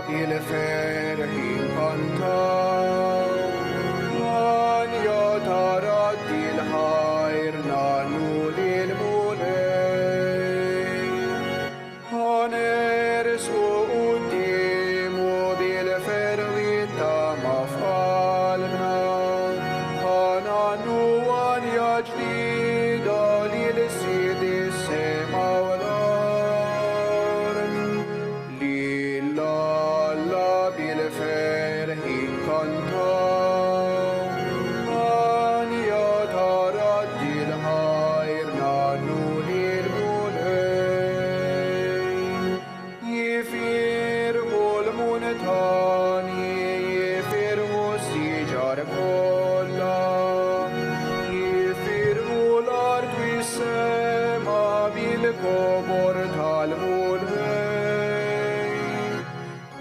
بالفرح كنتم من يتردي الخير نانو للمولى هنرسو قديمو بالفرح تمفعلنا هنانو وان يجديد للسيد السماء والأرض لله بالفرح كنتم من يتردي الخير نانو للمولى يفرموا المنتاني يفرموا السجار كلها يفرموا الأرض والسماء بالكبر المولى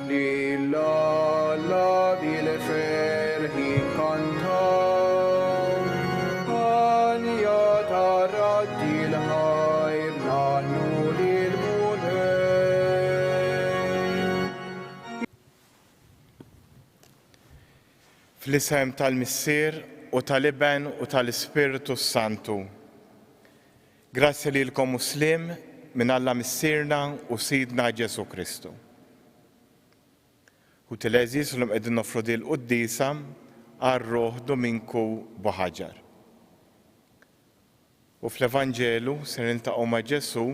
لله بالفرح كنتم من يتردي الخير نانو للمولى Fl-isem tal-Missier u tal-Iben u tal-Ispiritu Santu. Grazzi lilkom Muslim minn Alla Missierna u Sidna Ġesu Kristu. U t-leżis l-lum qegħdin nofru dil quddisa għar-Ruħ Dominku Boħaġar. U fl-Evanġelu se niltaqgħu ma' Ġesu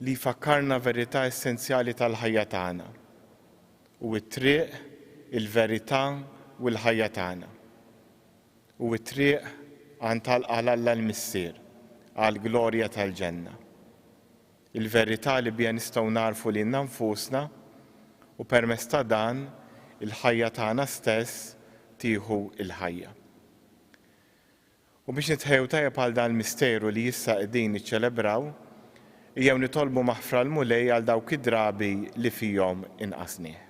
li fakkarna verità essenzjali tal-ħajja tagħna. U t-triq, il-verità u l-ħajja tagħna. U t-triq għal Alla l-Missier, għall-glorja tal-ġenna. Il-verità li bija nistgħu narfu lilna nfusna u permezz ta' dan il-ħajja tagħna stess tieħu il-ħajja. U biex nitħejju tajjeb għal dan il-misteru li issa qegħdin niċċelebraw, jew nitolbu maħfra l-mulej għal dawk id-drabi li fihom inqasnieh.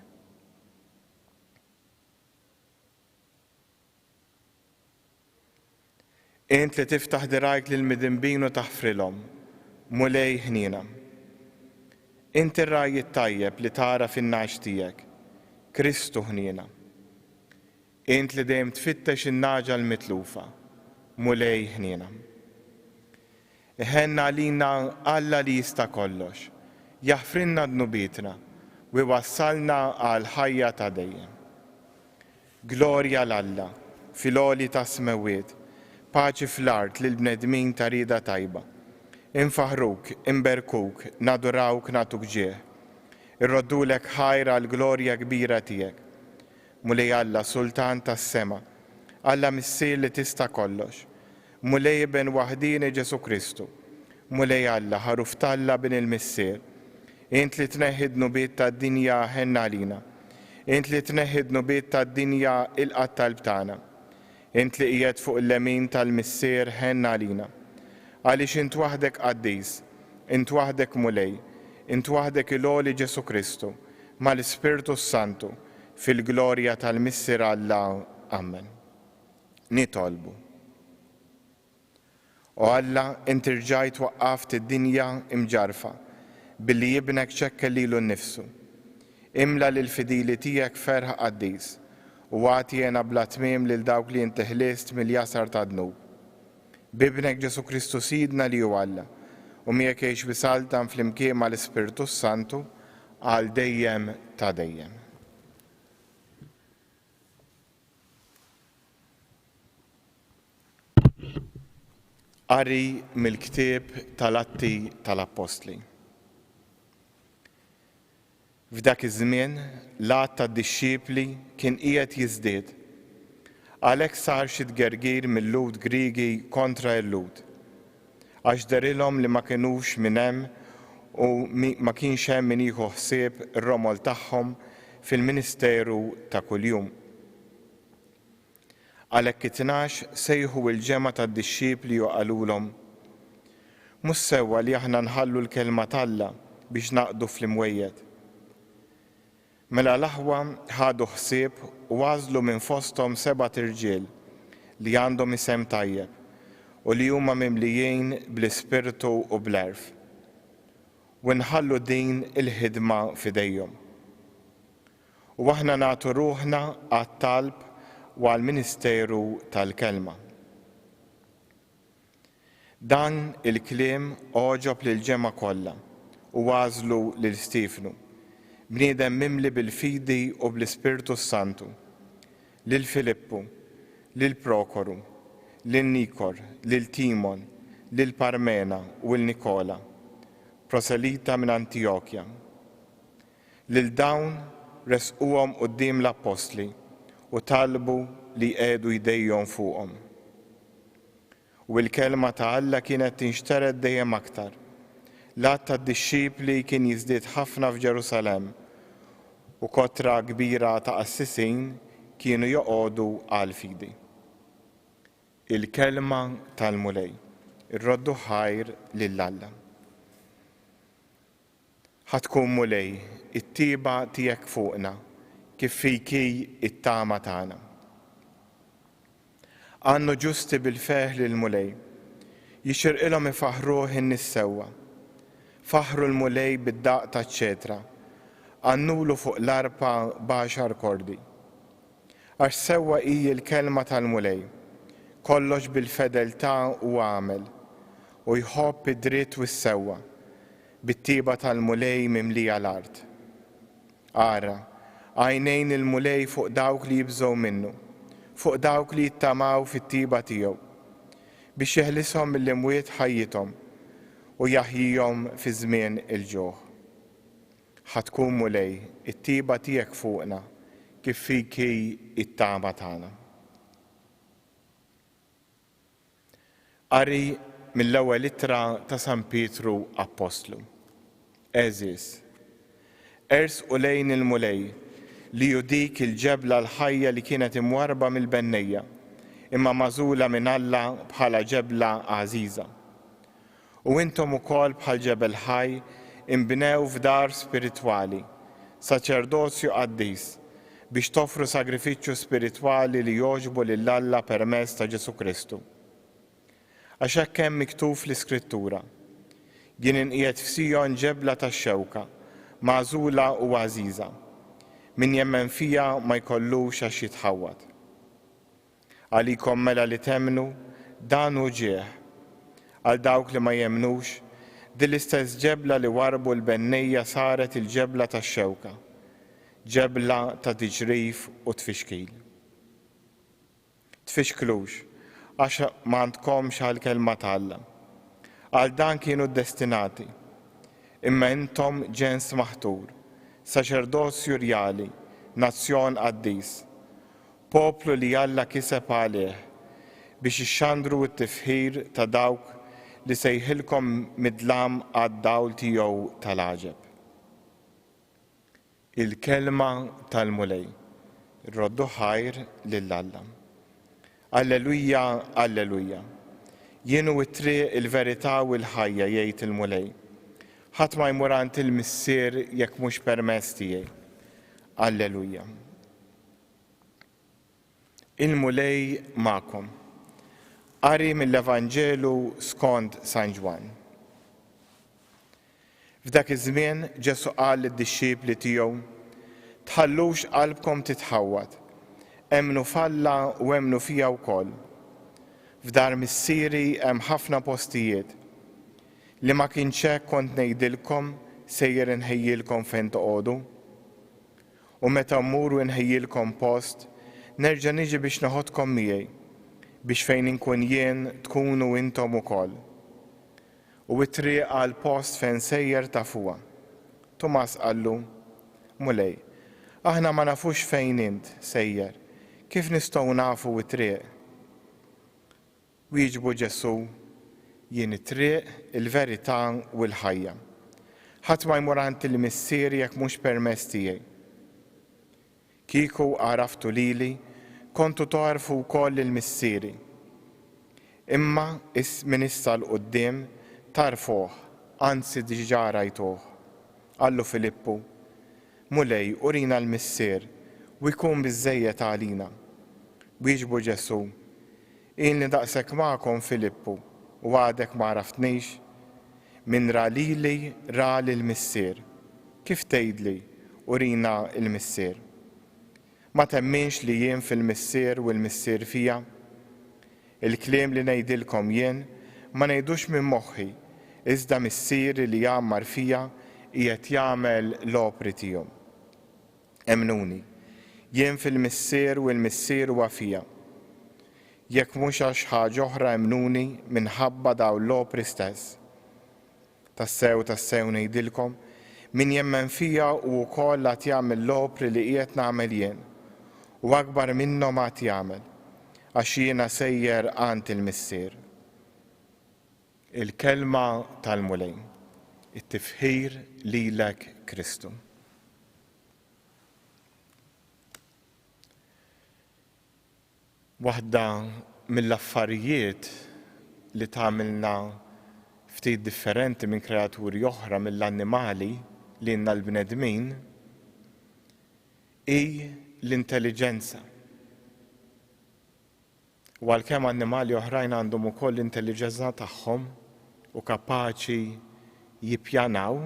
Int li tiftaħ dirajk lill-midinbin u taħfrilhom, mulej ħnina. Int ir-raj it-tajjeb li tara fin-nax tiegħek, Kristu ħnina. Int li dejjem tfittex in-naġa l-mitlufa, mulej ħnina. Iħenna għalina Alla li jista' kollox, jaħfrinna dnubietna u jwassalna għal ħajja ta' dejjem. Glorja l-Alla, fil-għoli ta' smewiet, paċi fl-art lill-bnedmin ta' rieda tajba. Infaħruk, imberkuk, nadurawk natuk ġieħ. Irroddulek ħajra l-glorja kbira tiegħek. Mulej Alla Sultan tas-sema, Alla Missier li tista' kollox. Mulej ben waħdini Ġesu Kristu. Mulej Alla ħaruf talla bin il-Missier. Int li tneħħi d-nubiet tad-dinja ħenna għalina. Int li tneħħi d-nubiet tad-dinja il-qattal btagħna. Int li qiegħed fuq il-lemin tal-Missier ħenna għalina. Għaliex int waħdek qaddis, int waħdek mulej, int waħdek il-għoli Ġesu Kristu, mal-Ispiritu Santu, fil-glorja tal-Missier Alla. Amen. Nitolbu. O Alla, int irġajt waqqaft id-dinja imġarfa, billi jibnek ċekkel lilu nnifsu. Imla lil-fidili tiegħek ferħ qaddis, u għati jena bla tmiem lil dawk li inti ħlist mill-jasar ta' dnub. Bibnek Ġesu Kristu Sidna li hu Alla, u miegħek jgħix bisaltan flimkien mal-Ispiritu Santu għal dejjem ta' dejjem. Qari mill-ktieb tal-Atti tal-Apostli. F'dak iż-żmien l-att tad-dixxiepli kien qiegħed jiżdied. Għalhekk sar xi tgergir mill-Lud Griegi kontra l-Lud, għax darilhom li ma kinux minn hemm u ma kienx hemm min jieħu ħsieb ir-romol tagħhom fil-ministeru ta' kuljum. Għalhekk it-tnax sejħu l-ġemgħa tad-dixxiepli u qalulhom: mhux sewwa li aħna nħallu l-kelma t'Alla biex naqdu fl-imwejjed. Mela l-aħwa ħadu ħsieb u għażlu minn fosthom 7 irġiel li għandhom isem tajjeb u li huma mimlijin bl-ispirtu u bl-erf. U nħallu din il-ħidma f'idejhom. u aħna nagħtu ruħna għat-talb u għall-Ministeru tal-Kelma. Dan il-kliem oġob lill-ġemgħa kollha u għażlu lil Stifnu, bniedem mimli bil-fidi u bl-Ispirtu Santu, lil Filippu, lil Prokoru, lil Nikor, lil Timon, lil Parmena u lil Nikola, proselita minn Antiochja. Lil dawn resquhom quddiem l-Apostli u talbu li jqegħdu jdejhom fuqhom. U l-kelma ta' Alla kienet tinxtered dejjem aktar. L-att tad-dixxipli kien jiżdied ħafna f'Ġerusalemm u kotra kbira ta' qassisin kienu joqogħdu għal fidi. Il-kelma tal-mulej, irroddu ħajr lill-Alla. Ħatkun mulej, it-tiba tiegħek fuqna, kif fiki it-tama tagħna. Għannu ġusti bil-feħ lill-mulej, jixirqilhom ifaħruh in-nies sewwa. Faħru l-mulej bid-daq taċ-ċetra, għannulu fuq l-arpa baxar kordi. Għax sewwa hi l-kelma tal-mulej, kollox bil-fedeltà u għamel, u jħobb id-dritt u s-sewwa, bit-tiba tal-mulej mimlija l-art. Ara, għajnejn il-mulej fuq dawk li jibżgħu minnu, fuq dawk li jittamaw fit-tiba tiegħu, biex jeħlishom mill-imwiet ħajjithom u jaħjihom fi żmien il-ġuħ. Ħatkun mulej, it-tiba tiegħek fuqna, kif fiki it-tama tagħna. Qari mill-ewwel ittra ta' San Pietru Apostlu. Eżis, ersqu lejn il-mulej li hu dik il-ġebla l-ħajja li kienet imwarba mill-bennejja, imma magħżula minn Alla bħala ġebla għażiża. U intom ukoll bħal ġebel ħaj imbnew f'dar spiritwali, saċerdozju qaddis, biex toffru sagrifiċċju spiritwali li jogħġbu lill-Alla permezz ta' Ġesu Kristu. Għax hekk hemm miktub fl-Iskrittura, jien inqiegħed f'Sijon ġebla tax-xewka, magħżula u għażiża, min jemmen fija ma jkollux għax jitħawwad. Għalikom mela li temnu, dan hu ġieħ. Għal dawk li ma jemnux, din l-istess ġebla li warbu l-bennejja saret il-ġebla tax-xewka, ġebla ta' tiġrif u tfixkil. Tfixklux, għax ma għandkomx għall-kelma ta' Alla. Għal dan kienu destinati, imma intom ġens maħtur, saċerdozju rjali, nazzjon qaddis, poplu li Alla kiseb għalih biex ixxandru t-tifħir ta' dawk li sejħilkom midlam għad-dawl tiegħu tal-għaġeb. Il-kelma tal-mulej, roddu ħajr lill-Alla. Alleluja, alleluja. Jienu it-triq il-verità u l-ħajja jgħid il-mulej. Ħadd ma jmur għand il-missier jekk mhux permezz tiegħi. Alleluja. Il-mulej magħkom. Qari mill-Evanġelu skont San Ġwan. F'dak iż-żmien Ġesu qal lid-dixxipli tiegħu: tħallux qalbkom titħawwad, emnu f'Alla u emnu fija wkoll. F'dar missieri hemm ħafna postijiet li ma kienx hekk kont ngħidilkom sejjer inħejjilkom fejn toqgħodu. U meta mmur u nħejjilkom post, nerġa' niġi biex naħodkom miegħi, biex fejn inkun jien tkunu intom ukoll. U t-triq għal post fejn sejjer tafuha. Tumas qallu: mulej, aħna ma nafux fejn int sejjer, kif nistgħu nafu t-triq? Wieġbu Ġesu: jien it-triq, il-verità u l-ħajja. Ħadd ma jmur għand il-missier jekk mhux permezz tiegħi. Kieku għaraftu lili, kontu tarfu wkoll il-missieri. Imma minn issa l-qudiem tarfuh, anzi diġà rajtuh. Qallu Filippu: mulej, urina l-missier u jkun biżżejjed għalina. Wieġbu Ġesu: inni daqshekk magħkom Filippu u għadek ma raftnix, min ra lili ra lill-missier. Kif tgħidli urina l-missier? Ma temminx li jien fil-missier u l-missier fija. Il-kliem li ngħidilkom jien ma ngħidux minn moħħi, iżda missier li jgħammar fija qiegħed jagħmel l-opri tiegħu. Emnuni, jien fil-missier u l-missier huwa fija. Jekk mhux għax ħaġa oħra emnuni minħabba dawn l-opri stess. Tassew ngħidilkom, min jemmen fija u wkoll qed jagħmel l-opri li qiegħed nagħmel jien. U akbar minnhom għad jagħmel, għax jiena sejjer għand il-missier. Il-kelma tal-mulejn, it-tifħir lilek Kristu. Waħda mill-affarijiet li tagħmilna ftit differenti minn kreaturi oħra mill-annimali li għandna l-bnedmin hi l-intelligenza. U għalkemm annimali oħrajn għandhom ukoll l-intelligenza tagħhom u kapaċi jippjanaw,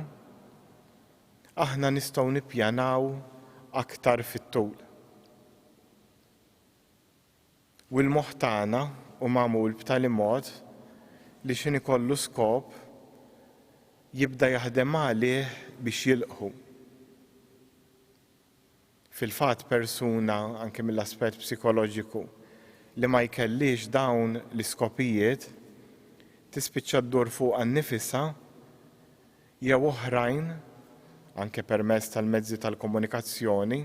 aħna nistgħu nippjanaw aktar fit-tul. U l-moħħ tagħna u magħmul b'tali mod li x'in ikollu skop jibda jaħdem għalih biex jilqħu. Fil-fatt persuna anke mill-aspett psikoloġiku li ma jkellix dawn l-iskopijiet tispiċċa ddur fuq nifisha jew oħrajn anke permezz tal-mezzi tal-komunikazzjoni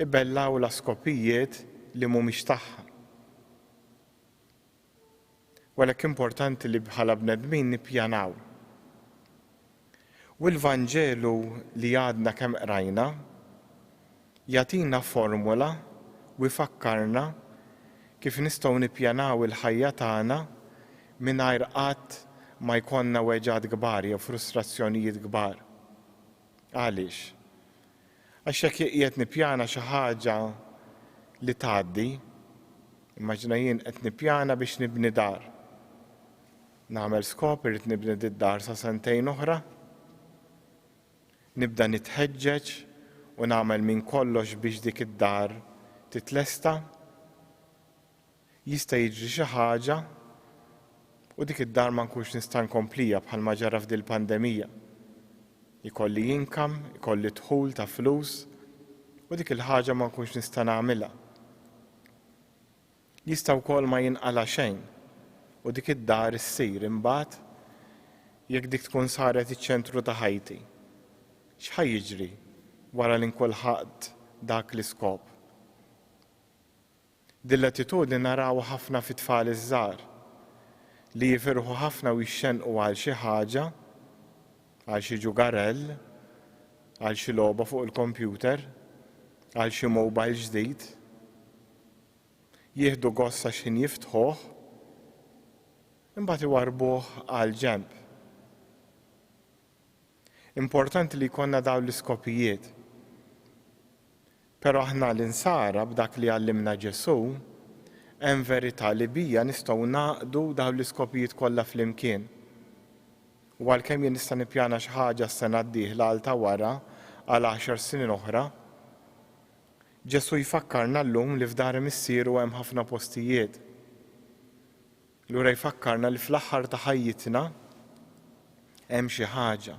ibellaw l-iskopijiet li mhumiex tagħha. Walek importanti li bħala bnedmin nippjanaw. U l-Vanġelu li għadna kemm qrajna jagħtina formula u jfakkarna kif nistgħu nippjanaw il-ħajja tagħna mingħajr qatt ma jkollna weġgħat kbar jew frustrazzjonijiet kbar. Għaliex? Għax hekk qiegħed nippjana xi ħaġa li tgħaddi, immaġina jien qed nippjana biex nibni dar. Nagħmel skop irid nibni d-dar sa sentejn oħra, nibda nitħeġġeġ u nagħmel minn kollox biex dik id-dar titlesta, jista' jiġri xi ħaġa u dik id-dar ma nkunx nista' nkomplija bħalma ġara f'dil pandemija. Ikolli income, ikolli dħul ta' flus u dik il-ħaġa ma nkunx nista' nagħmilha. Jista' wkoll ma jinqala xejn u dik id-dar issir imbagħad jekk dik tkun saret iċ-ċentru ta' ħajti. X'ħaj jiġri wara li nkulħadd dak l-iskop? Din l-attitudni narawha ħafna fit-tfal iż-żgħar li jifirħu ħafna u jixxenqu għal xi ħaġa, għal xi ġugarell, għal xi logħba fuq il-kompjuter, għal xi mobile ġdid. Jieħdu gost għax xi jiftħuh, imbagħad iwarbuh għal ġenb. Importanti li jkollna dawn l-iskopijiet. Però aħna l-insara b'dak li għallimna Ġesu, hemm verità li bija nistgħu naqdu dawn l-iskopijiet kollha flimkien. U għalkemm jien nista' nippjana xi ħaġa s-sena d-dieħla għal ta' wara għal 10 snin oħra, Ġesu jfakkarna llum li f'dar imissieru hemm ħafna postijiet. Lura jfakkarna li fl-aħħar ta' ħajjitna hemm xi ħaġa,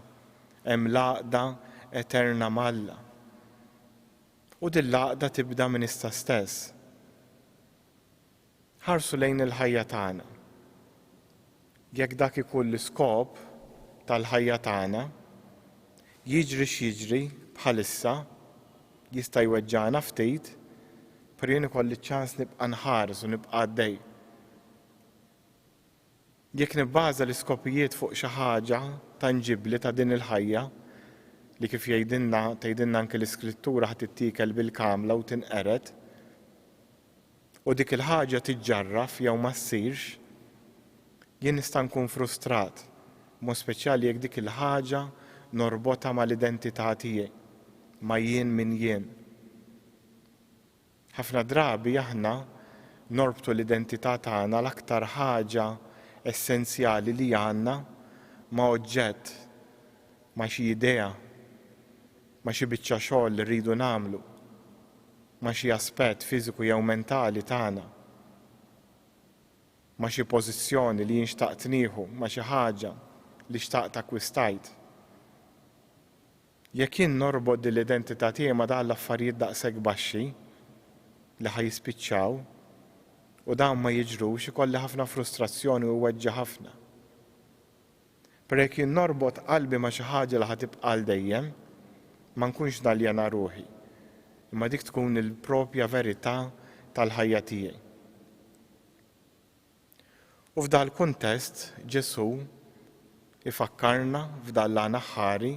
hemm laqda eterna malla. U din laqda tibda minn issa stess. Ħarsu lejn il-ħajja tagħna. Jekk dak ikun l-iskop tal-ħajja tagħna, jiġri x'jiġri bħalissa jista' jweġġagħna ftit, per jien ikolli ċans nibqa' nħares u nibqa' għaddej. Jekk nibbaża l-iskopijiet fuq xi ħaġa tanġibbli ta' din il-ħajja li kif tgħidilna anke l-Iskrittura ħadd tittikel bil-kamla u tinqered, u dik il-ħaġa tiġġarraf jew ma ssirx, jien nista' nkun frustrat, mod speċjali jekk dik il-ħaġa norbotha mal-identità tiegħi, ma' jien min jien. Ħafna drabi aħna norbtu l-identità tagħna l-aktar ħaġa essenzjali li għandna ma' oġġett, ma' xi idea, ma' xi biċċa xogħol li rridu nagħmlu, ma' xi aspett fiżiku jew mentali tagħna, ma' xi pożizzjoni li jien xtaqt nieħu, ma' xi ħaġa li xtaqt akkwistajt. Jekk jien norbod din l-identità tiegħi ma' dawn l-affarijiet daqshekk baxxi li ħajispiċċaw u dawn ma jiġrux ikolli ħafna frustrazzjoni u weġġa ħafna. Per jekk jien norbod qalbi ma' xi ħaġa li ħatibqa' għal dejjem, ma nkunx daljana ruħi, imma dik tkun il-propja verità tal-ħajja tiegħi. U f'dan il-kuntest Ġesu ifakkarna f'dan l-għana ħari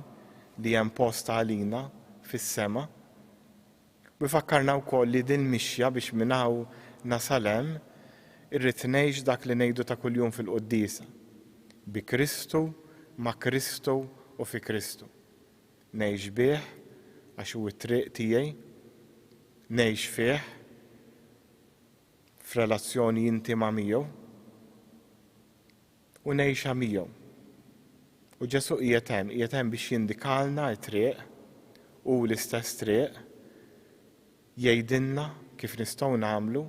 li hemm post għalina fis-sema u ifakkarna wkoll li din mixja biex minn hawn nasal hemm irrid ngħix dak li ngħidu ta' kuljum fil-quddiesa. Bi Kristu, ma' Kristu u fi Kristu. Ngħix bih għax hu t-triq tiegħi, ngħix fih f'relazzjoni intima miegħu u ngħixha miegħu. U Ġesu qiegħed hemm biex jindikalna t-triq u l-istess triq jgħidilna kif nistgħu nagħmlu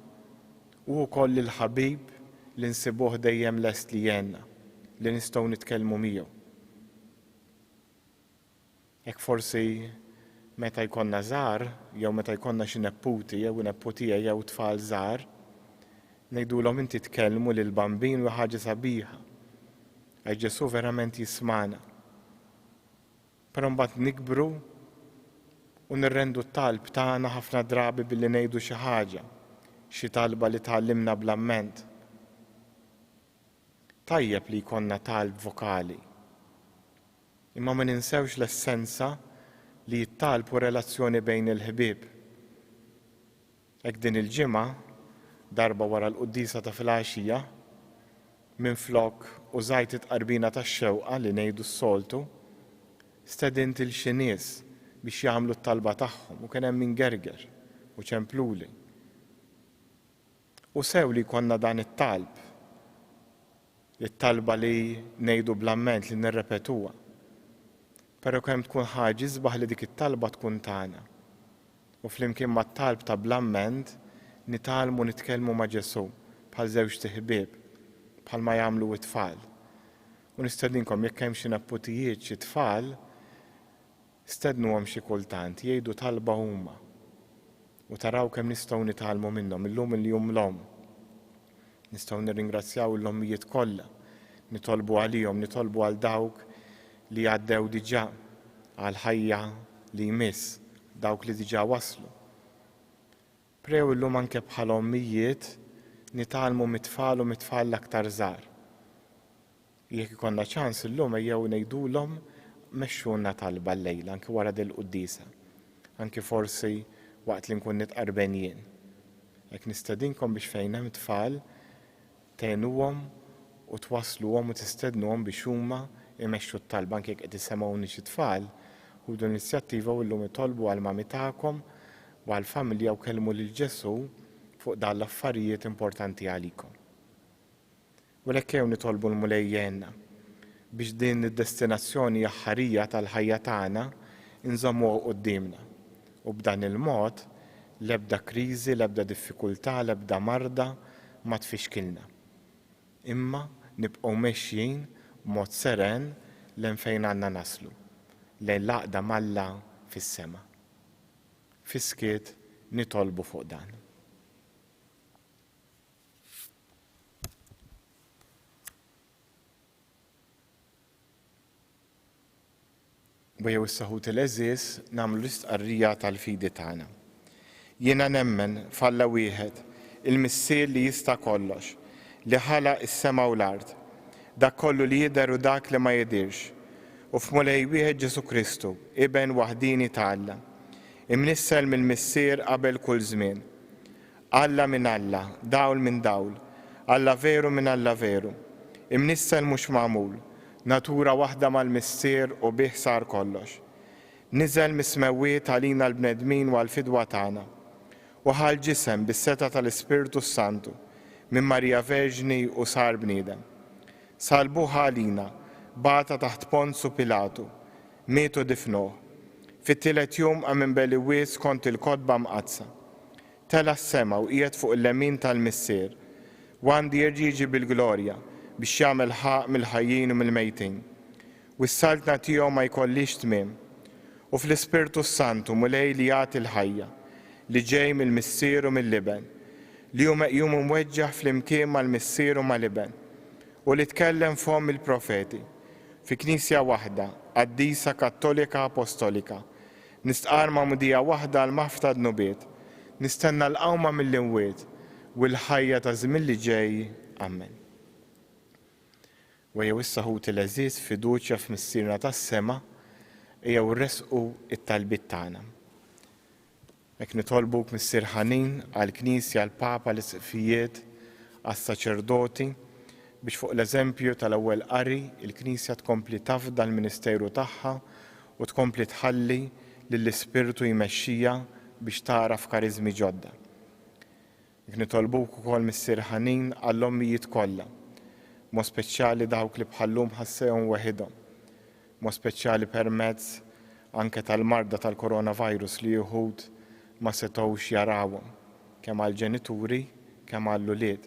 u wkoll il-ħabib li nsibuh dejjem lest li jgħinna li nistgħu nitkellmu miegħu. Hekk forsi meta jkollna żgħar jew meta jkollna xi nepputi jew nepputija jew tfal żgħar, ngħidulhom inti tkellmu lil bambin u ħaġa sabiħa. Għax Ġesu verament jismana. Però mbagħad nikbru u nirrendu t-talb tagħna ħafna drabi billi ngħidu xi ħaġa, xi talba li tgħallimna bl-amment. Tajjeb li jkollna talb vokali, imma ma ninsewx l-essenza li jittalbu relazzjoni bejn il-ħbieb. Hekk din il-ġimgħa, darba wara l-quddiesa ta' filgħaxija, minflok użajt it-qarbina tax-xewqa li ngħidu s-soltu, stedint il xi nies biex jagħmlu t-talba tagħhom u kien hemm min gerger u ċempluli. U sew li jkollna dan it-talb, it-talba li ngħidu bl-amment li nirrepetuha. Però kemm tkun ħaġa isbaħ li dik it-talba tkun tagħna. U flimkien mat-talb ta' bl-amment nitalmu nitkellmu ma' Ġesu bħal żewġ ħbieb bħalma jagħmlu t-tfal. U nistedninkom jekk hemm xi nepputijiet xi tfal, stednuhom xi kultant jgħidu talba huma u taraw kemm nistgħu nitalmu minnhom illum il-jum l-om. Nistgħu nirringrazzjaw l-ommijiet kollha, nitolbu għalihom, nitolbu għal dawk li għaddew diġà għal ħajja li jmiss, dawk li diġà waslu. Prew illum anke bħal ommijiet nitalmu mit-tfal u mit-tfal l-aktar żgħar. Jekk ikollna ċans illum ejjew ngħidulhom mexxulna talba llejla anke wara din il-quddiesa, anke forsi waqt li nkun nitqarben jien. Jekk nistedinkom biex fejn hemm tfal tgħinuhom u twassluhom u tistednuhom biex huma imexxu t-talba anke jekk qed isemgħuni xi tfal, ħudu l-inizjattiva u llum itolbu għal mami tagħkom u għall familja u kellmu lil Ġesu fuq dan l-affarijiet importanti għalikom. U lekk nitolbu l-mulejjenna biex din id-destinazzjoni aħħarija tal-ħajja tagħna inżommuha qudiemna. U b'dan il-mod l-ebda kriżi, l-ebda diffikultà, l-ebda marda ma tfixkilna. Imma nibqgħu mexjin b'mod seren lejn fejn għandna naslu, lejn l-għaqda malla fis-sema. Fiskiet nitolbu fuq dan. Bejjew is-saħut il-eżies nagħmlu l-istqarrija tal-fidi tagħna. Jiena nemmen f'Alla wieħed, il-Missier li jista' kollox, li ħalaq is-sema u l-ard, dak kollu li jidher u dak li ma jidirx, u f'Mulej wieħed Ġesu Kristu, Ibn waħdini ta' Alla, imnissel mill-Missier qabel kull żmien. Alla minn Alla, dawl minn dawl, Alla veru minn Alla veru, imnissel mhux magħmul, natura waħda mal-Missier u bih sar kollox. Niżel mis-smewwiet għalina l-bnedmin u għall-fidwa tagħna u ħal ġisem bis-seta tal-Ispiritu Santu minn Marija Verġni u sar bniedem. Salbuha għalina, bata taħt Ponzu Pilatu, mietu difnuh. Fit-tielet jum qam minbelli wies kont il-kotba mqazza. tela s-sema u qiegħed fuq il-lemin tal-missier u għandi jerġi bil-glorja biex jagħmel ħaq mill-ħajjin u mill-mejtin. U s-saltna tiegħu ma jkollix tmiem. U fl-Ispirtu Santu mulej li jagħti l-ħajja li ġej mill-missier u mill-liben li hu meqjum mweġġaħ flimkien mal-missier u mal-liben u li tkellem f'hom il-profeti fi Knisja waħda qaddisa Kattolika Apostolika nistqar ma'mudija waħda l-mafta d-nubiet nistenna l-qawma mill-imwiet u l-ħajja ta' żmien li ġej. Amen. Wejja issa ħut il-eżiż fiduċja f'missierna tas-sema jew irresqu it-talbiet tagħna. Hekk nitolbuk Missier Ħanin għall-Knisja, għall-Papa, l-Isqifijiet, għas-Saċerdoti biex fuq l-eżempju tal-ewwel qari il-Knisja tkompli tafda l-ministeru tagħha u tkompli tħalli lill-Ispirtu jmexxija biex taraf f'kariżmi ġodda. Hekk nitolbuk ukoll Missier Ħanin għall-ommijiet kollha, mod speċjali dawk li bħallhom ħassewhom weħidhom, mod speċjali permezz anke tal-marda tal-coronavirus li wħud ma setgħux jarawhom kemm għall-ġenituri kemm għall-ulied.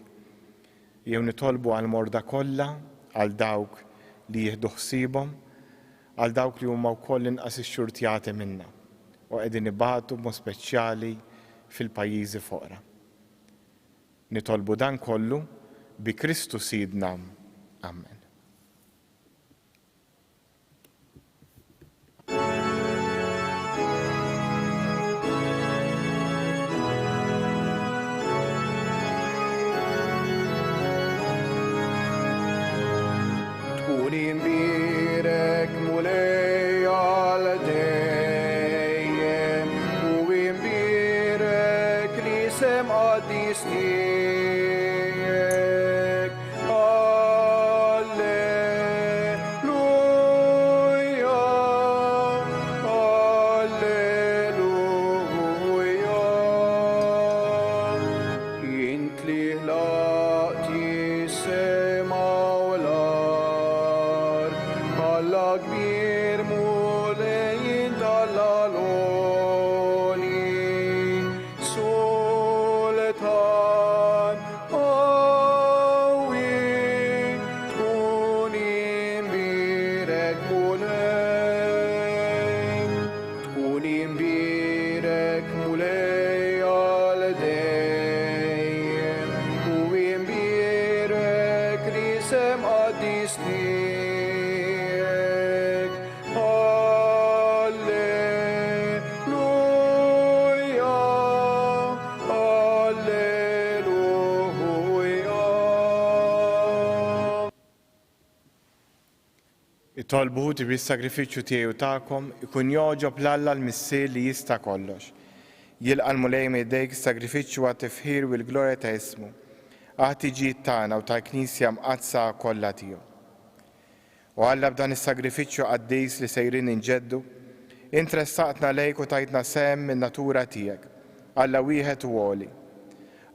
Jew nitolbu għall-morda kollha, għal dawk li jieħdu ħsiebhom, għal dawk li huma wkoll inqas ixxurtjati minnha u qegħdin ibatu b'mod speċjali fil-pajjiżi foqra. Nitolbu dan kollu bi Kristu Sidna. Amen. Tkun imbirek mulej għal dejjem u imbirek li sem qaddis tiegħek. Alleluja, alleluja. Int li ħlaqti s-sema u l-ard, Alla kbir mulejn tal-għaloni, sultan qawwi, tkun imbirek mulej, tkun imbirek mulej għal dejjem u imbirek li sem qaddis tiegħek. Alleluja, alleluja. Itolbuti bis-sagrifiċċju tiegħu tagħkom ikun joġob l-Alla l-missier li jista' kollox. Jilqa' l-mulej mejdejk is-sagrifiċċju għat-tifħir u l-glorja ta' ismu. Għati ġid tagħna u tal-Knisja mqazza kollha tiegħu. U Alla b'dan is-sagrifiċċju qaddis li sejrin inġeddu, intressaqtna lejk u tajtna sehem min-natura tiegħek, Alla wieħed u għoli.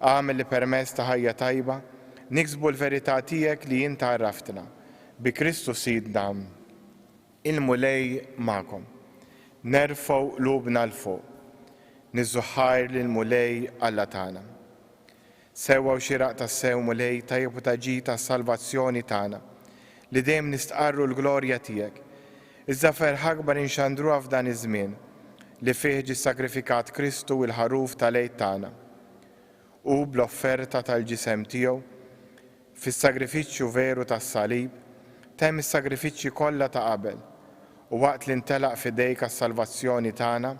Għamel li permezz ta' ħajja tajba niksbu l-verità tiegħek li inti għarraftna bi Kristu Sidna. Il-mulej magħkom. Nerfgħu qlubna l fuq. Niżżuħħar lill-mulej Alla tagħna. Sewwa u xieraq tas-sew mulej tajjeb u taġid tas-salvazzjoni tagħna li dejjem nistqarru l-glorja tiegħek. Iżda ferħ akbar inxandruha f'dan iż-żmien li fih ġie sagrifikat Kristu u l-ħaruf tal-għid tagħna. U bl-offerta tal-ġisem tiegħu fis-sagrifiċċju veru tas-salib temm is-sagrifiċċji kollha ta' qabel u waqt li ntelaq f'idejk għas-salvazzjoni tagħna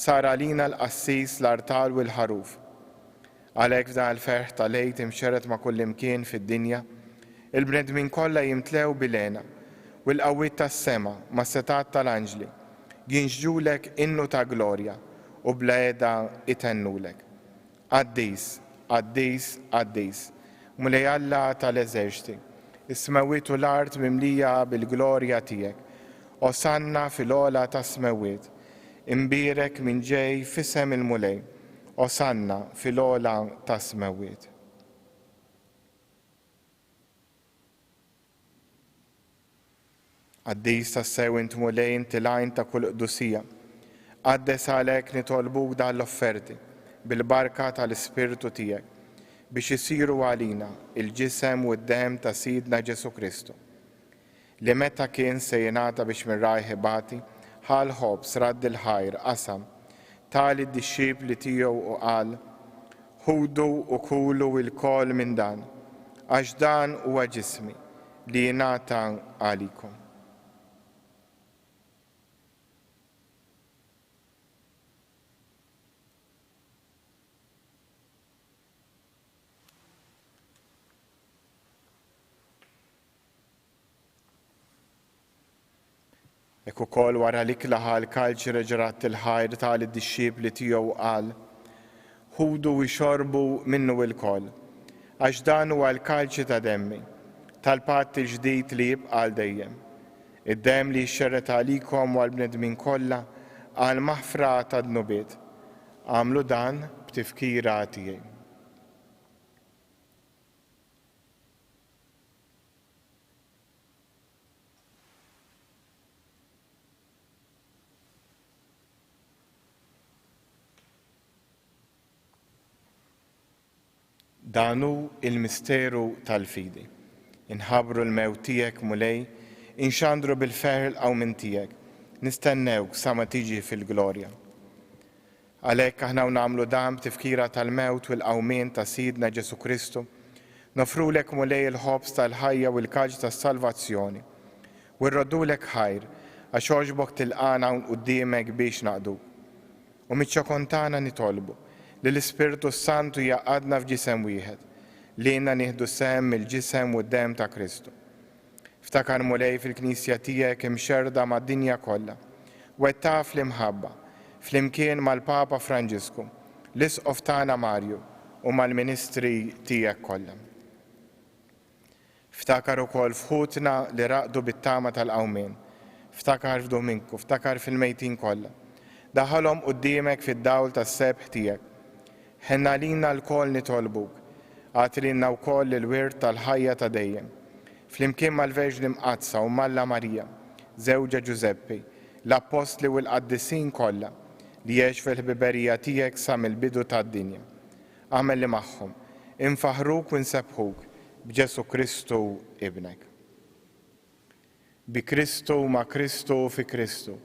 sar għalina l-qassis l-artal u l-ħaruf. Għalhekk f'dan il-ferħ tal-għid imxerret ma' kull imkien fid-dinja, il-bnedmin kollha jimtlew bil-għena u l-qawwiet tas-sema ma' setat tal-anġli jinxġulek innu ta' glorja u bla qiegħda itennulek. Qaddis, qaddis, qaddis, mulej Alla tal-eżerċiti, is-smawiet u l-art mimlija bil-glorja tiegħek. Osanna fil-għola tas-smawiet, imbirek minn ġej f'isem il-mulej. Osanna fil-għola tas-smawiet. Qaddis tas-sew int mulej inti l-għajn ta' kull qdusija. Qaddes għalhekk nitolbuk dan l-offerti bil-barka tal-Ispirtu tiegħek biex isiru għalina il-ġisem u d-dem ta' Sidna Ġesu Kristu, li meta kien se jingħata biex mir-rajħ ibati, ħal ħobs radd il-ħajr qasam tali d-dixxipli tiegħu u qal: ħudu u kulu l-kol minn dan, għax dan huwa ġismi li jingħata għalikom. Ekku kol wara li klaħal kalċi reġrat il-ħajr tal id-dixxipli tiegħu qal: ħudu u xorbu minnu il-kol, għax dan huwa l-kalċi ta' demmi, tal-patt il-ġdid li jibqa' dejjem. Id-dem li jxerret għalikom u għall-bnedmin kollha għal maħfra ta' dnubiet. Għamlu dan b'tifkira tiegħi. Danu il-misteru tal-fidi. Inħabru l-mewt tiegħek mulej, inxandru bil-ferħ l minn tiegħek, nistennewk sa ma tiġi fil-glorja. Għalhekk aħna nagħmlu dan b'tifkira tal-mewt u l-qawmien ta' Sidna Ġesu Kristu, nofrulek mulej il-ħobs tal-ħajja u l-kaġ tas-salvazzjoni, u rroddulek ħajr għax għoġbok tilqana quddiemek biex naqduk. U miċ-ċokontana nitolbu li l-Ispirtu Santu jaqadna f'ġisem wieħed, li jenna nieħdu sehem mill-ġisem u d-dem ta' Kristu. Ftakar mulej fil-Knisja tiegħek imxerda mad-dinja kollha, wettha fl-imħabba, flimkien mal-Papa Franġisku, l-Isqof tagħna Marju u mal-Ministri tiegħek kollha. Ftakar ukoll fħutna li raqdu bit-tama tal-qawmien, ftakar f'Dominku, ftakar fil-mejtin kollha. Daħalhom quddiemek fid-dawl tas-sebħ tiegħek. Ħenna lina l-kol nitolbuk, għatrinna u koll l-wirt tal-ħajja ta' dejjem. Flimkien mal-Verġni Mqazza u Malla Marija, żewġa Ġuzeppi, l-Apostli u l-Qaddisin kollha li jgħix fil-ħbiberija tiegħek sa mill-bidu tad-dinja. Għamel li magħhom, infaħruk u nsebħuk b'Ġesu Kristu ibnek. Bi Kristu ma' Kristu fi Kristu,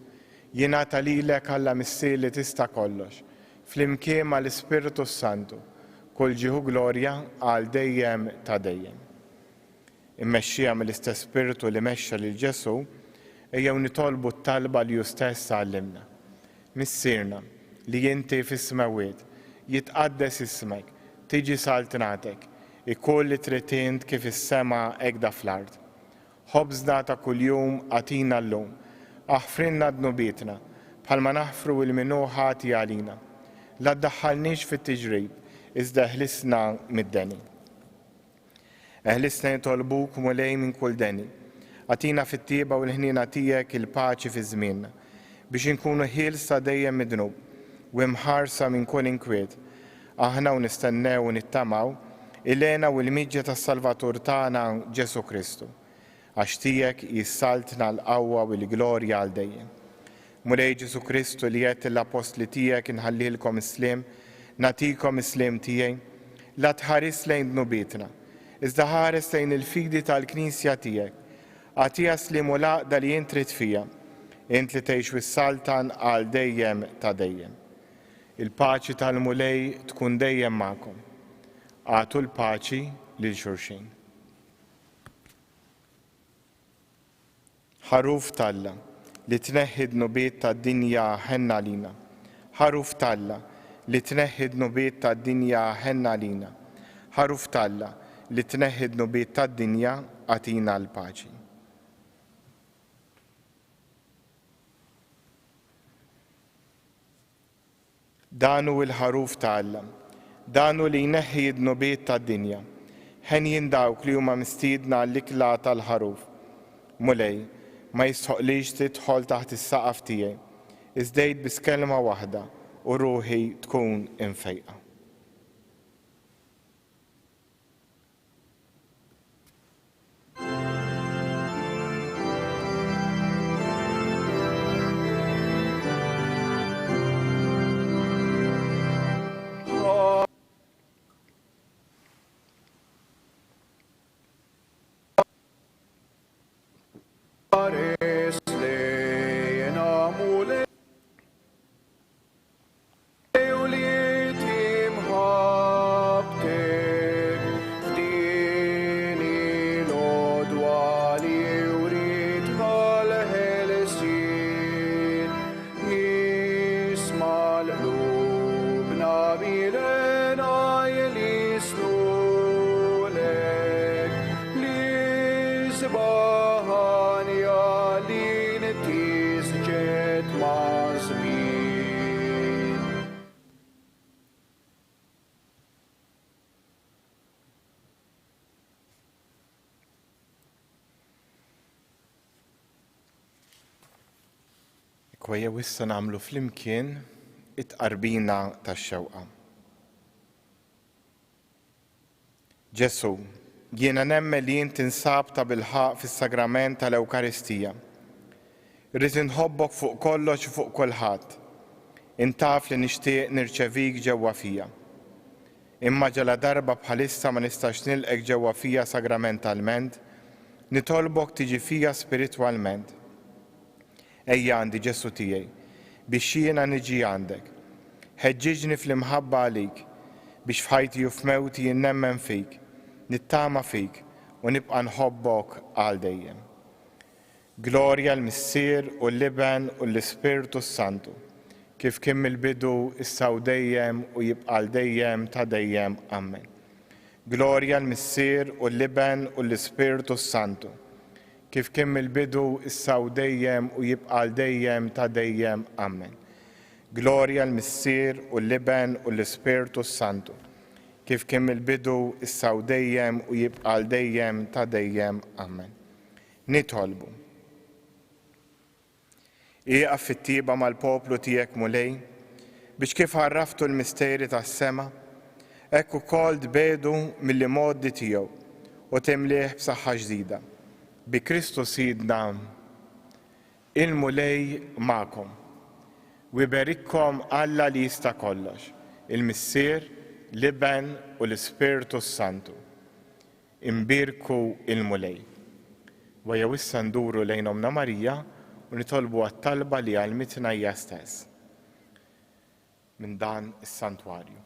jingħata lilek Alla missier li tista' kollox, flimkien mal-Ispirtu Santu, kull ġieħu glorja għal dejjem ta' dejjem. Immexxija mill-istess Spiritu li mexxa lil Ġesu, ejjew nitolbu t-talba li hu stess għallimna. Missierna li inti fis-smawiet jitqaddes ismek, tiġi saltnatek, ikun li trid kif is-sema hekk fl-ard. Ħobżna ta' kuljum għatina llum, aħfrinna dnubietna bħalma naħfru l-minuħati għalina. La ddaħħalniex fit-tiġrib, iżda ħlisna mid-deni. Eħlisna jitolbuk mulej minn kull deni. Għatina fit-tieba u l-ħnina tiegħek il-paċi fi żmienna, biex inkunu ħielsa dejjem mid-dnub u imħarsa minn kull inkwiet. Aħna u nistennew u nittamaw il-għena u l-miġġa tas-Salvatur tagħna Ġesu Kristu, għax tiegħek jissaltna l-qawwa u l-glorja għal dejjem. Mulej Ġesu Kristu li qed l-apostli tiegħek inħallilkom islim, nagħtikom islim tiegħi, la tħares lejn dnubietna, iżda ħares lejn il-fidi tal-Knisja tiegħek, għatija slim u laqda li int trid fija, int li tgħix wis-saltan għal dejjem ta' dejjem. Il-paċi tal-mulej tkun dejjem magħkom. Għatu l-paċi lil xulxin. Ħaruf Talla li tneħħi dnubiet tad-dinja ħenna lina. Ħaruf Talla li tneħħi dnubiet tad-dinja ħenna lina. Ħaruf Talla li tneħħi dnubiet tad-dinja għatina l-paċi. Danu il-ħaruf ta' Alla, danu li jneħħi d-nubiet tad-dinja, ħen jindawk li huma mistiedna l-ikla tal-ħaruf. Mulej, ma jistħoqlix tidħol taħt is-saqaf tiegħi, iżdejt bis kelma waħda u ruħi tkun infejqa. ares leena mule eulitim haptek dini lodwali eurit kal helsin ismal lubna bilena yelis nulek lisbahan yalin tisjet mazmin. Kweja wissa namlu flimkien it-qarbina tax-xewqa. Ġesu, jiena nemmen li inti nsabta bil-ħaq fis-sagrament tal-Ewkaristija. Irrid inħobbok fuq kollox u fuq kulħadd. Intaf li nixtieq nirċevik ġewwa fija. Imma ġala darba bħalissa ma nistax nilqek ġewwa fija sagramentalment, nitolbok tiġi fija spiritwalment. Ejja għandi Ġesu tiegħi biex jiena niġi għandek. Ħeġġiġni fl-imħabba għalik biex f'ħajti u f'mewti jien nemmen fik, nittama fik u nibqa' nħobbok għal dejjem. Glorja l-Missier u l-Liben u l-Ispirtu Santu, kif kien mill-bidu issa u dejjem u jibqa' dejjem ta' dejjem. Amen. Glorja l-Missier u l-Liben u l-Ispirtu Santu, kif kien mill-bidu issa u dejjem u jibqa' dejjem ta' dejjem. Amen. Glorja l-Missier u l-Liben u l-Ispirtu Santu, kif kien mill-bidu issa u dejjem u jibqa' dejjem ta' dejjem. Amen. Nitolbu. Ieqaf fit-tieba mal-poplu tiegħek mulej biex kif għarraftu l-misteri tas-sema, hekk ukoll tbedu mill-modi tiegħu u timlih b'saħħa ġdida. Bi Kristu Sidna, il-mulej magħkom. U jberikkom Alla li jista' kollox, il-Missier, Liben u l-Ispirtu Santu. Imbirku il-mulej. Wajja wissa nduru lejn Omna Marija u nitolbu għat-talba li għalmitna hija stess minn dan is-santwarju.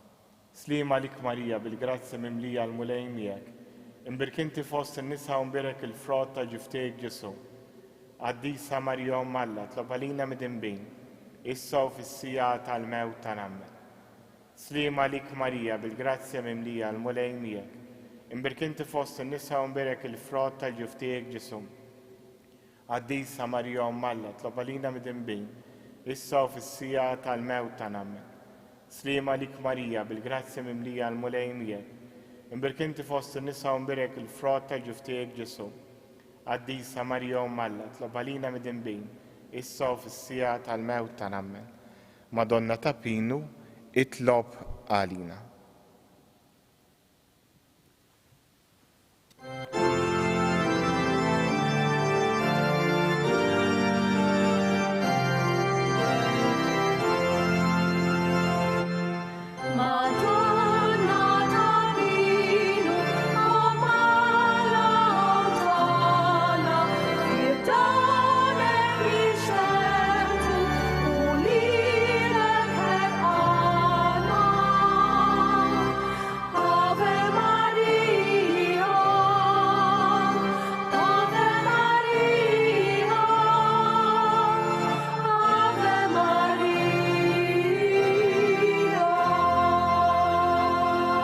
Slima lik Marija bil-grazzi mimlija l-mulej miegħek. Imbirkinti fost in-nisa u mbirek il-frott ta' ġiftejk Ġesu. Qaddisa Marija Umm Alla, tlob għalina midinbin, issa u fis-sija tal-mewt tagħna. Slima lik Marija bil-grazzi mimlija l-mulej miegħek. Imbirkinti fost in-nisa u mbirek il-frott ta' ġiftejk Ġesu. Qaddisa Marija Umm Alla, tlob għalina midinbin, issa u fis-sija tal-mewt tagħna. Slima lik Marija bil-grazzi mimlija l-mulej miegħek. Imbirkinti fost in-nisa u mbirek il-frott ta' ġiftejk Ġesu. Qaddisa Marija Umm Alla, tlob għalina midinbin, issa u fis-sija tal-mewt tagħna. Madonna ta' Pinu, itlob għalina.